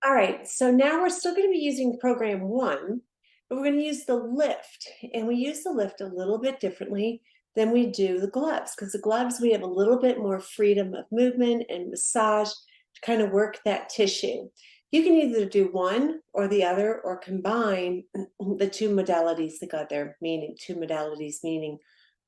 All right, so now we're still going to be using program one, but we're going to use the lift. And we use the lift a little bit differently than we do the gloves, because the gloves we have a little bit more freedom of movement and massage to kind of work that tissue. You can either do one or the other or combine the two modalities that got there, meaning two modalities, meaning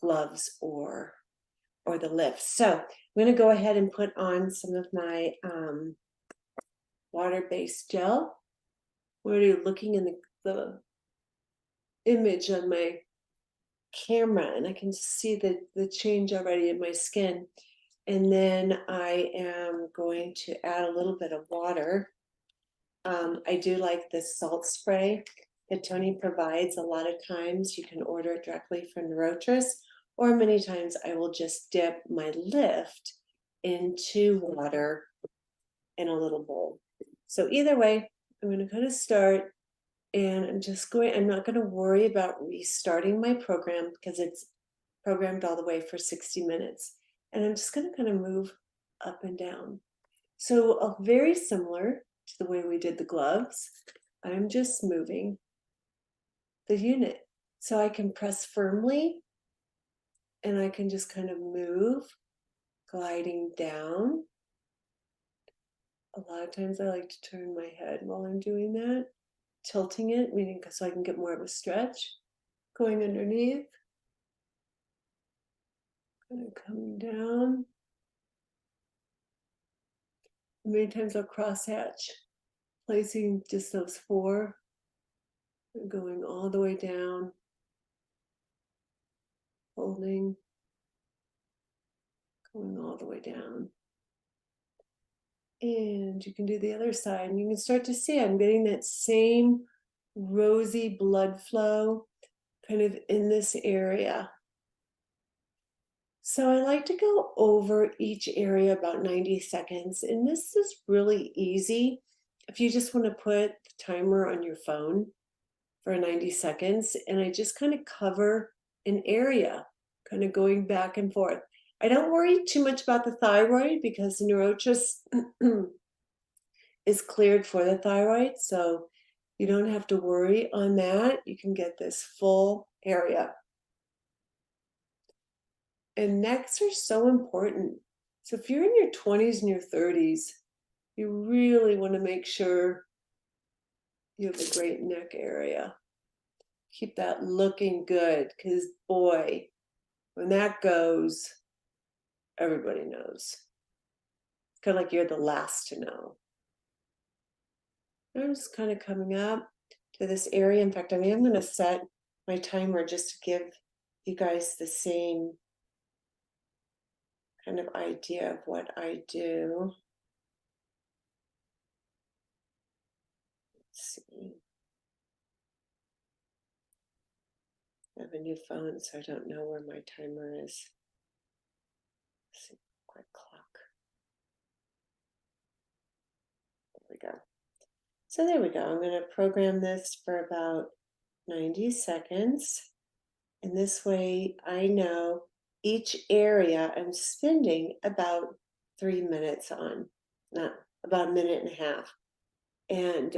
gloves or the lift. So I'm going to go ahead and put on some of my water-based gel. We're already looking in the image on my camera, and I can see the change already in my skin. And then I am going to add a little bit of water. I do like this salt spray that Tony provides. A lot of times you can order it directly from Neurotis, or many times I will just dip my lift into water in a little bowl. So either way, I'm going to kind of start, and I'm not going to worry about restarting my program because it's programmed all the way for 60 minutes. And I'm just going to kind of move up and down. So very similar to the way we did the gloves, I'm just moving the unit. So I can press firmly and I can just kind of move, gliding down. A lot of times I like to turn my head while I'm doing that, tilting it, meaning so I can get more of a stretch, going underneath, kind of coming down. Many times I'll cross hatch, placing just those four, and going all the way down, holding, going all the way down. And you can do the other side, and you can start to see I'm getting that same rosy blood flow kind of in this area. So I like to go over each area about 90 seconds, and this is really easy. If you just want to put the timer on your phone for 90 seconds, and I just kind of cover an area, kind of going back and forth. I don't worry too much about the thyroid because Neurotis is cleared for the thyroid, so you don't have to worry on that. You can get this full area. And necks are so important. So if you're in your 20s and your 30s, you really want to make sure you have a great neck area. Keep that looking good, because boy, when that goes, everybody knows. It's kind of like you're the last to know. I'm just kind of coming up to this area. In fact, I'm going to set my timer just to give you guys the same kind of idea of what I do. Let's see. I have a new phone, so I don't know where my timer is. Let's see, quick clock. There we go. So there we go. I'm going to program this for about 90 seconds. And this way I know each area I'm spending about 3 minutes on, not about a minute and a half. And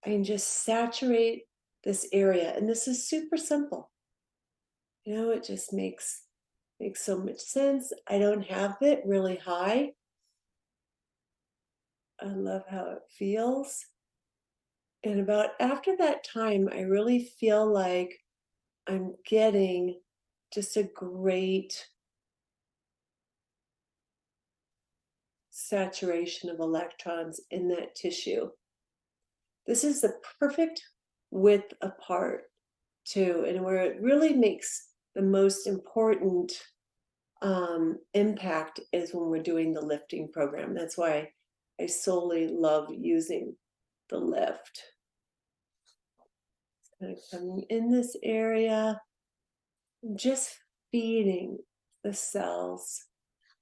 I can just saturate this area. And this is super simple. You know, it just makes so much sense. I don't have it really high. I love how it feels. And about after that time, I really feel like I'm getting just a great saturation of electrons in that tissue. This is the perfect width apart too, and where it really makes the most important impact is when we're doing the lifting program. That's why I solely love using the lift. It's kind of coming in this area, just feeding the cells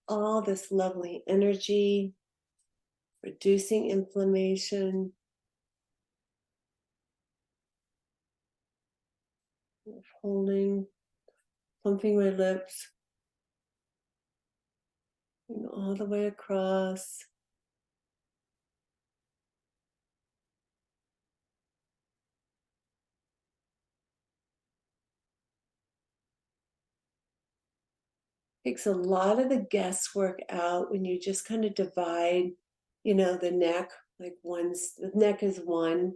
all this lovely energy, reducing inflammation. Holding, pumping my lips, and all the way across. Takes a lot of the guesswork out when you just kind of divide, the neck, like the neck is one,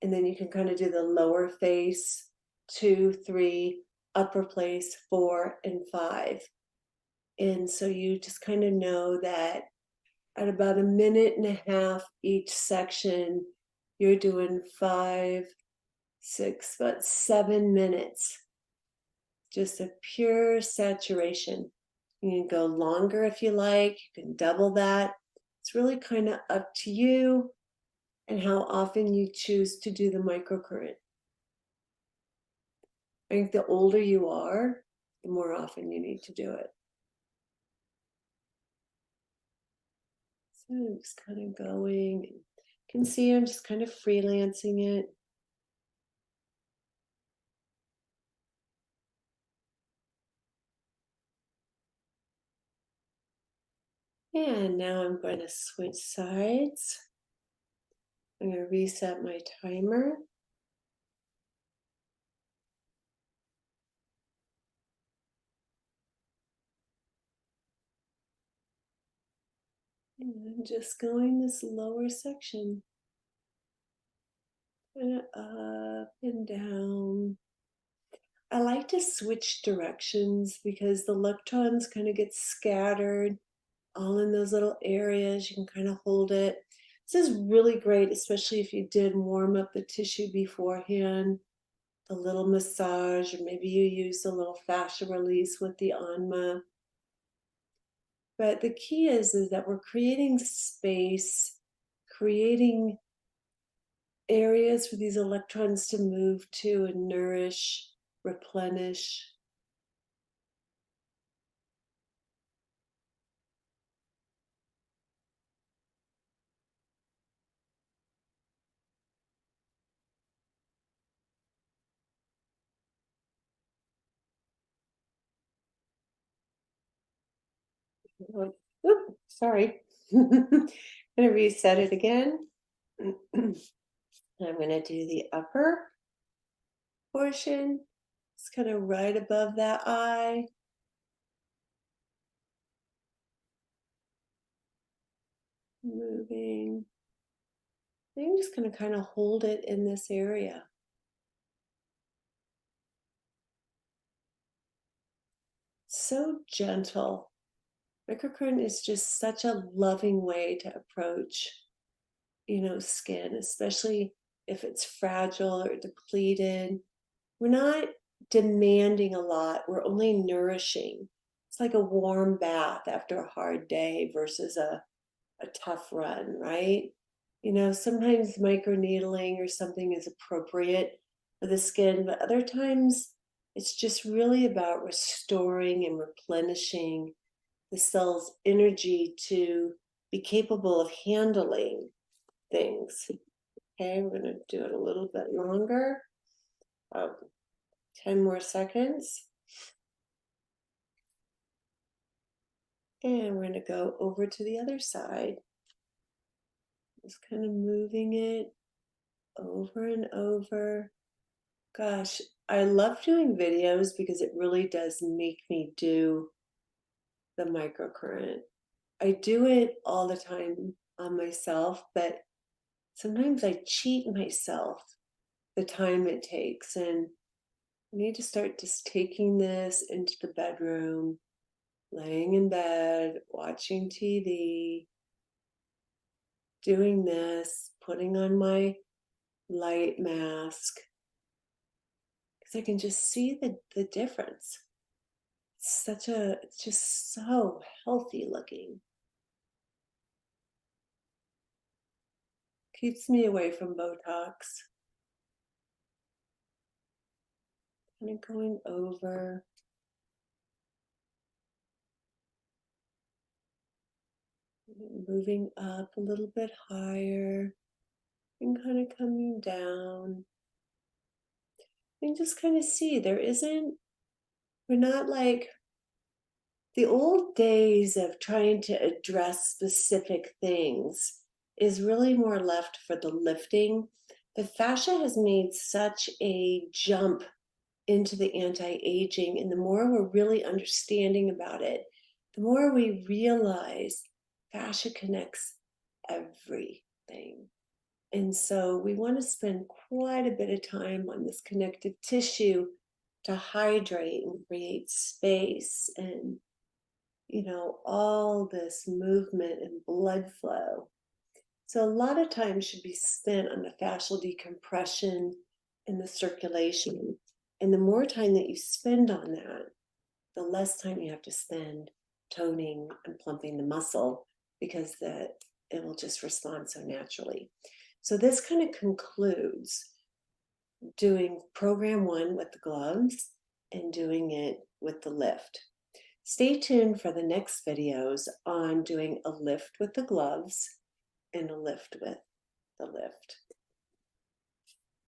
and then you can kind of do the lower face, two, three, upper place, four, and five. And so you just kind of know that at about a minute and a half each section, you're doing 5, 6, about 7 minutes, just a pure saturation. You can go longer if you like, you can double that. It's really kind of up to you and how often you choose to do the microcurrent. I think the older you are, the more often you need to do it. So I'm just kind of going. You can see I'm just kind of freelancing it. And now I'm going to switch sides. I'm going to reset my timer. And I'm just going this lower section, kind of up and down. I like to switch directions because the electrons kind of get scattered all in those little areas. You can kind of hold it. This is really great, especially if you did warm up the tissue beforehand, the little massage, or maybe you use a little fascia release with the anma. But the key is that we're creating space, creating areas for these electrons to move to and nourish, replenish. Oop, sorry. I'm going to reset it again. I'm going to do the upper portion. It's kind of right above that eye. Moving. I'm just going to kind of hold it in this area. So gentle. Microcurrent is just such a loving way to approach, skin, especially if it's fragile or depleted. We're not demanding a lot, we're only nourishing. It's like a warm bath after a hard day versus a tough run, right? Sometimes microneedling or something is appropriate for the skin, but other times it's just really about restoring and replenishing the cell's energy to be capable of handling things. Okay, we're going to do it a little bit longer. 10 more seconds. And we're going to go over to the other side. Just kind of moving it over and over. Gosh, I love doing videos because it really does make me do the microcurrent. I do it all the time on myself, but sometimes I cheat myself the time it takes. And I need to start just taking this into the bedroom, laying in bed, watching TV, doing this, putting on my light mask, because I can just see the difference. It's just so healthy looking. Keeps me away from Botox. Kind of going over. Moving up a little bit higher and kind of coming down. And just kind of see we're not like the old days of trying to address specific things is really more left for the lifting. The fascia has made such a jump into the anti-aging, and the more we're really understanding about it, the more we realize fascia connects everything. And so we want to spend quite a bit of time on this connective tissue to hydrate and create space and, all this movement and blood flow. So a lot of time should be spent on the fascial decompression and the circulation. And the more time that you spend on that, the less time you have to spend toning and plumping the muscle, because it will just respond so naturally. So this kind of concludes doing program 1 with the gloves and doing it with the lift. Stay tuned for the next videos on doing a lift with the gloves and a lift with the lift.